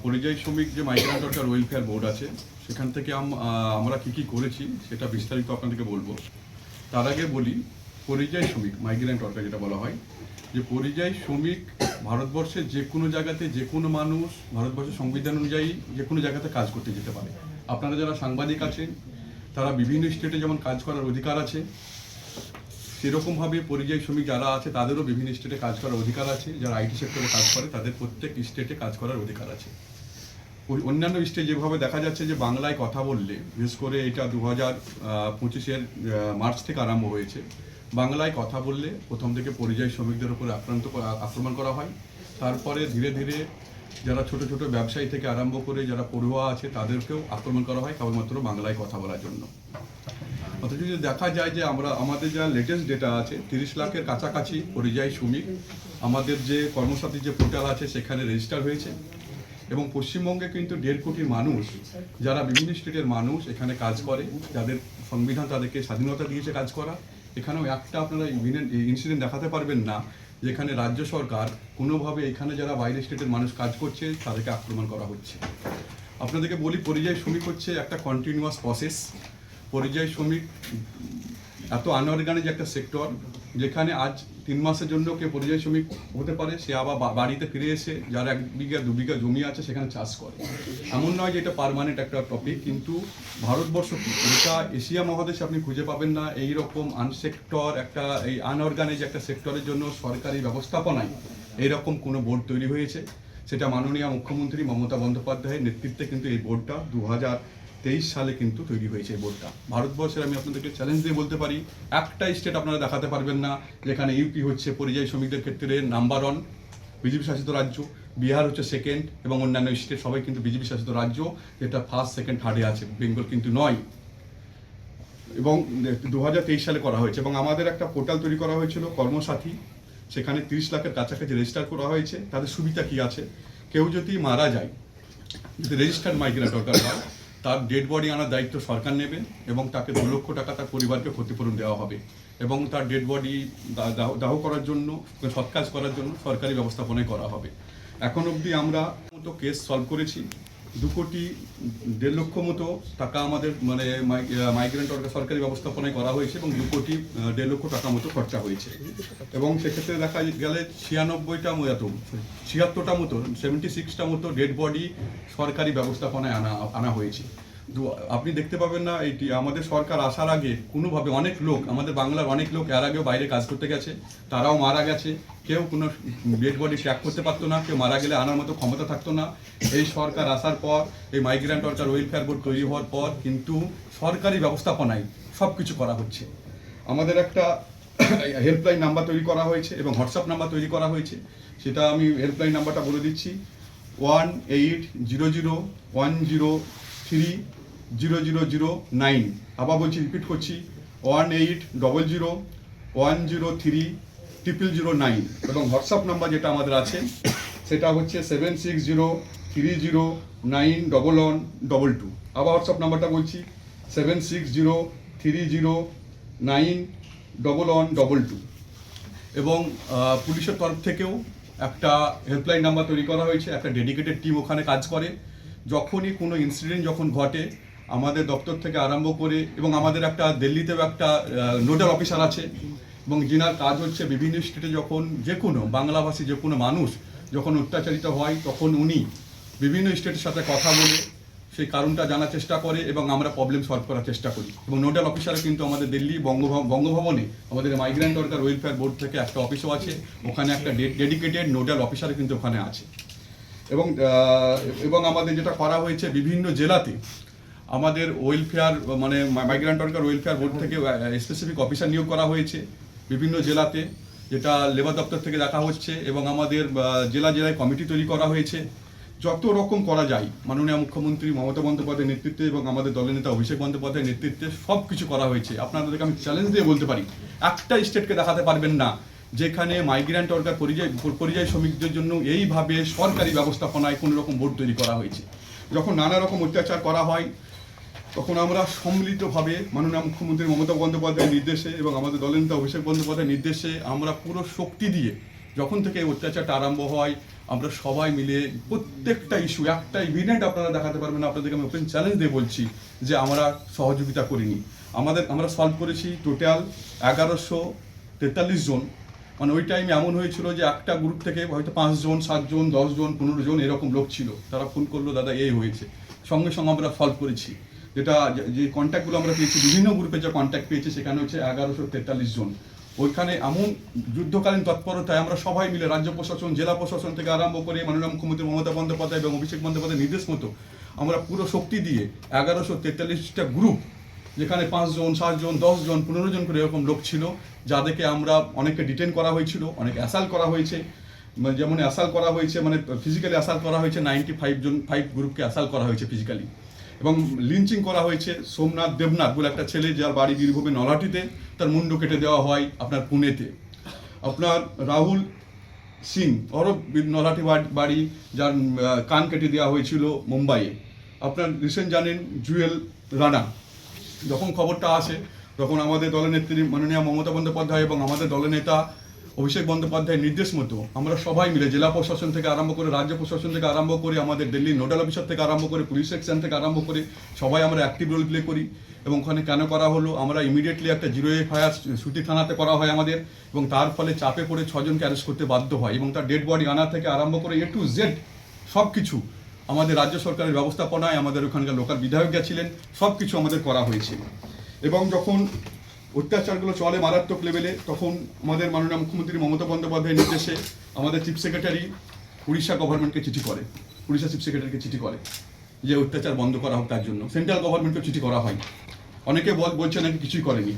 পরিযায়ী শ্রমিক যে মাইগ্রেন্ট ওয়ার্কার ওয়েলফেয়ার বোর্ড আছে সেখান থেকে আমরা কী করেছি সেটা বিস্তারিত আপনাদেরকে বলবো। তার আগে বলি, পরিযায়ী শ্রমিক মাইগ্রেন্ট ওয়ার্কার যেটা বলা হয়, যে পরিযায়ী শ্রমিক ভারতবর্ষের যে কোনো জায়গাতে যে কোনো মানুষ ভারতবর্ষের সংবিধান অনুযায়ী যে কোনো জায়গাতে কাজ করতে যেতে পারে। আপনারা যারা সাংবাদিক আছেন তারা বিভিন্ন স্টেটে যেমন কাজ করার অধিকার আছে, সেরকমভাবে পরিযায়ী শ্রমিক যারা আছে তাদেরও বিভিন্ন স্টেটে কাজ করার অধিকার আছে। যারা আইটি সেক্টরে কাজ করে তাদের প্রত্যেক স্টেটে কাজ করার অধিকার আছে। অন্যান্য স্টেট যেভাবে দেখা যাচ্ছে যে বাংলায় কথা বললে, বিশেষ করে এটা 2025 মার্চ থেকে আরম্ভ হয়েছে, বাংলায় কথা বললে প্রথম থেকে পরিযায়ী শ্রমিকদের উপরে আক্রমণ করা হয়। তারপরে ধীরে ধীরে যারা ছোট ছোট ব্যবসায়ী থেকে আরম্ভ করে যারা পড়ুয়া আছে তাদেরকেও আক্রমণ করা হয় কেবলমাত্র বাংলায় কথা বলার জন্য। অথচ যদি দেখা যায় যে আমাদের যা লেটেস্ট ডেটা আছে, 30 লাখের কাছাকাছি পরিযায়ী শ্রমিক আমাদের যে কর্মসাথী যে পোর্টাল আছে সেখানে রেজিস্টার হয়েছে। এবং পশ্চিমবঙ্গে কিন্তু 1.5 কোটি মানুষ, যারা বিভিন্ন স্টেটের মানুষ এখানে কাজ করে, যাদের সংবিধান তাদেরকে স্বাধীনতা দিয়েছে কাজ করা। এখানেও একটা আপনারা ইনসিডেন্ট দেখাতে পারবেন না যেখানে রাজ্য সরকার কোনোভাবে এখানে যারা বাইরের স্টেটের মানুষ কাজ করছে তাদেরকে আক্রমণ করা হচ্ছে। আপনাদেরকে বলি, পরিযায়ী শ্রমিক হচ্ছে একটা কন্টিনিউয়াস প্রসেস। পরিযায়ী শ্রমিক এত আনঅর্গানাইজ একটা সেক্টর, যেখানে আজ 3 মাসের জন্য কেউ পরিযায়ী শ্রমিক হতে পারে, সে আবার বাড়িতে ফিরে এসে যার 1 বিঘা 2 বিঘা জমি আছে সেখানে চাষ করে। এমন নয় যে এটা পার্মানেন্ট একটা টপিক, কিন্তু ভারতবর্ষ এটা এশিয়া মহাদেশে আপনি খুঁজে পাবেন না এই রকম আনসেক্টর একটা, এই আনঅর্গানাইজ একটা সেক্টরের জন্য সরকারি ব্যবস্থাপনায় এইরকম কোনো বোর্ড তৈরি হয়েছে। সেটা মাননীয় মুখ্যমন্ত্রী মমতা বন্দ্যোপাধ্যায়ের নেতৃত্বে কিন্তু এই বোর্ডটা 2023 সালে কিন্তু তৈরি হয়েছে। এই বোর্ডটা ভারতবর্ষের, আমি আপনাদেরকে চ্যালেঞ্জ দিয়ে বলতে পারি, একটা স্টেট আপনারা দেখাতে পারবেন না যেখানে ইউপি হচ্ছে পরিযায়ী শ্রমিকদের ক্ষেত্রে নাম্বার 1 বিজেপি শাসিত রাজ্য, বিহার হচ্ছে সেকেন্ড, এবং অন্যান্য স্টেট সবাই কিন্তু বিজেপি শাসিত রাজ্য, যেটা ফার্স্ট সেকেন্ড থার্ডে আছে, বেঙ্গল কিন্তু নয়। এবং 2023 সালে করা হয়েছে। এবং আমাদের একটা পোর্টাল তৈরি করা হয়েছিল কর্মসাথী, সেখানে 30 লাখের কাছাকাছি রেজিস্টার করা হয়েছে। তাদের সুবিধা কি আছে, কেউ যদি মারা যায়, যদি রেজিস্টার্ড মাইগ্রেন্ট ওয়ার্কার হয়, তার ডেড বডি আনার দায়িত্ব সরকার নেবে এবং তাকে 2 লক্ষ টাকা তার পরিবারকে ক্ষতিপূরণ দেওয়া হবে। এবং তার ডেড বডি দাহ করার জন্য, সৎকাজ করার জন্য সরকারি ব্যবস্থাপনায় করা হবে। এখন অবধি আমরা মতো কেস সলভ করেছি। 2 কোটি 1.5 লক্ষ মতো টাকা আমাদের মানে মাইগ্রেন্ট ওয়ার্কার সরকারি ব্যবস্থাপনায় করা হয়েছে, এবং 2 কোটি 1.5 লক্ষ টাকা মতো খরচা হয়েছে। এবং সেক্ষেত্রে দেখা গেলে 76টা মতো 76টা মতো ডেড বডি সরকারি ব্যবস্থাপনায় আনা হয়েছে। আপনি দেখতে পাবেন না, এইটি আমাদের সরকার আসার আগে কোনোভাবে অনেক লোক, আমাদের বাংলার অনেক লোক এর আগেও বাইরে কাজ করতে গেছে, তারাও মারা গেছে। কেউ কোনো ডেড বডি ট্র্যাক করতে পারতো না, কেউ মারা গেলে আনার মতো ক্ষমতা থাকতো না। এই সরকার আসার পর, এই মাইগ্রেন্ট ওয়ার্কার ওয়েলফেয়ার বোর্ড তৈরি হওয়ার পর কিন্তু সরকারি ব্যবস্থাপনায় সব কিছু করা হচ্ছে। আমাদের একটা হেল্পলাইন নাম্বার তৈরি করা হয়েছে এবং হোয়াটসঅ্যাপ নাম্বার তৈরি করা হয়েছে। সেটা আমি হেল্পলাইন নাম্বারটা বলে দিচ্ছি, 1800103009। আবার বলছি, রিপিট করছি, 1800103009। এবং হোয়াটসঅ্যাপ নাম্বার যেটা আমাদের আছে সেটা হচ্ছে 7603091122। আবার হোয়াটসঅ্যাপ নাম্বারটা বলছি, 7603091122। এবং পুলিশের তরফ থেকেও একটা হেল্পলাইন নাম্বার তৈরি করা হয়েছে। একটা ডেডিকেটেড টিম ওখানে কাজ করে। যখনই কোনো ইনসিডেন্ট যখন ঘটে, আমাদের দপ্তর থেকে আরম্ভ করে, এবং আমাদের একটা দিল্লিতেও একটা নোডাল অফিসার আছে, এবং যিনার কাজ হচ্ছে বিভিন্ন স্টেটে যখন যে কোনো বাংলাভাষী যে কোনো মানুষ যখন অত্যাচারিত হয়, তখন উনি বিভিন্ন স্টেটের সাথে কথা বলে সেই কারণটা জানার চেষ্টা করে এবং আমরা প্রবলেম সলভ করার চেষ্টা করি। এবং নোডাল অফিসার কিন্তু আমাদের দিল্লি বঙ্গভবনে আমাদের মাইগ্রেন্ট ওয়ার্কার ওয়েলফেয়ার বোর্ড থেকে একটা অফিসও আছে, ওখানে একটা ডেডিকেটেড নোডাল অফিসার কিন্তু ওখানে আছে। এবং আমাদের যেটা করা হয়েছে, বিভিন্ন জেলাতে আমাদের ওয়েলফেয়ার মানে মাইগ্রেন্ট ওয়ার্কার ওয়েলফেয়ার বোর্ড থেকে স্পেসিফিক অফিসার নিয়োগ করা হয়েছে বিভিন্ন জেলাতে, যেটা লেবার দপ্তর থেকে দেখা হচ্ছে। এবং আমাদের জেলায় কমিটি তৈরি করা হয়েছে। যত রকম করা যায় মাননীয় মুখ্যমন্ত্রী মমতা বন্দ্যোপাধ্যায়ের নেতৃত্বে এবং আমাদের দলের নেতা অভিষেক বন্দ্যোপাধ্যায়ের নেতৃত্বে সব কিছু করা হয়েছে। আপনাদেরকে আমি চ্যালেঞ্জ দিয়ে বলতে পারি, একটা স্টেটকে দেখাতে পারবেন না যেখানে মাইগ্রেন্ট ওয়ার্কার পরিযায়ী শ্রমিকদের জন্য এইভাবে সরকারি ব্যবস্থাপনায় কোনো রকম বোর্ড তৈরি করা হয়েছে। যখন নানা রকম অত্যাচার করা হয়, তখন আমরা সম্মিলিতভাবে মাননীয় মুখ্যমন্ত্রী মমতা বন্দ্যোপাধ্যায়ের নির্দেশে এবং আমাদের দলের নেতা অভিষেক বন্দ্যোপাধ্যায়ের নির্দেশে আমরা পুরো শক্তি দিয়ে, যখন থেকে অত্যাচারটা আরম্ভ হয়, আমরা সবাই মিলে প্রত্যেকটা ইস্যু, একটা ইভিডেন্ট আপনারা দেখাতে পারবেন, আপনাদেরকে আমি ওপেন চ্যালেঞ্জ দিয়ে বলছি যে আমরা সহযোগিতা করিনি। আমরা সলভ করেছি টোটাল 1143 জন। মানে ওই টাইমে এমন হয়েছিল যে একটা গ্রুপ থেকে হয়তো 5 জন, 7 জন, 10 জন, 15 জন এরকম লোক ছিল, তারা ফোন করলো দাদা এই হয়েছে, সঙ্গে সঙ্গে আমরা সলভ করেছি। যেটা যে কন্ট্যাক্টগুলো আমরা পেয়েছি, বিভিন্ন গ্রুপে যে কন্ট্যাক্ট পেয়েছি সেখানে হচ্ছে 1143 জন। ওইখানে এমন যুদ্ধকালীন তৎপরতায় আমরা সবাই মিলে রাজ্য প্রশাসন, জেলা প্রশাসন থেকে আরম্ভ করে মাননীয় মুখ্যমন্ত্রী মমতা বন্দ্যোপাধ্যায় এবং অভিষেক বন্দ্যোপাধ্যায়ের নির্দেশ মতো আমরা পুরো শক্তি দিয়ে 1143টা গ্রুপ, যেখানে 5 জন, 7 জন, 10 জন, 15 জন করে এরকম লোক ছিল, যাদেরকে আমরা অনেককে ডিটেন করা হয়েছিল, অনেক অ্যাসাল্ট করা হয়েছে। যেমন অ্যাসাল্ট করা হয়েছে, মানে ফিজিক্যালি অ্যাসাল্ট করা হয়েছে 5 গ্রুপকে অ্যাসাল্ট করা হয়েছে ফিজিক্যালি, এবং লিঞ্চিং করা হয়েছে সোমনাথ দেবনাথ বলে একটা ছেলে, যার বাড়ি বীরভূমে নলাটিতে, তার মুন্ডু কেটে দেওয়া হয় আপনার পুনেতে। আপনার রাহুল সিং ওরও নলাটি বাড়ি, যার কান কেটে দেওয়া হয়েছিল মুম্বাইয়ে। আপনার রিসেন্ট জানেন জুয়েল রানা, যখন খবরটা আসে তখন আমাদের দলনেত্রী মাননীয় মমতা বন্দ্যোপাধ্যায় এবং আমাদের দলনেতা অভিষেক বন্দ্যোপাধ্যায়ের নির্দেশ মতো আমরা সবাই মিলে জেলা প্রশাসন থেকে আরম্ভ করে, রাজ্য প্রশাসন থেকে আরম্ভ করে, আমাদের দিল্লি নোডাল অফিসার থেকে আরম্ভ করে, পুলিশ সেকশন থেকে আরম্ভ করে সবাই আমরা অ্যাক্টিভ রোল প্লে করি। এবং ওখানে কেন করা হলো, আমরা ইমিডিয়েটলি একটা 0 সুতি থানাতে করা হয় আমাদের, এবং তার ফলে চাপে পড়ে 6 জনকে অ্যারেস্ট করতে বাধ্য হয়, এবং তার ডেড বডি আনা থেকে আরম্ভ করে A to Z সব কিছু আমাদের রাজ্য সরকারের ব্যবস্থাপনায়, আমাদের ওখানকার লোকাল বিধায়ক গেছিলেন, সব কিছু আমাদের করা হয়েছে। এবং যখন অত্যাচারগুলো চলে মারাত্মক লেভেলে, তখন আমাদের মাননীয় মুখ্যমন্ত্রী মমতা বন্দ্যোপাধ্যায়ের নির্দেশে আমাদের চিফ সেক্রেটারি উড়িষ্যা গভর্নমেন্টকে চিঠি করে, উড়িষ্যা চিফ সেক্রেটারিকে চিঠি করে যে অত্যাচার বন্ধ করা হোক, তার জন্য সেন্ট্রাল গভর্নমেন্টকে চিঠি করা হয়। অনেকে বলছে নাকি কিছুই করেনি,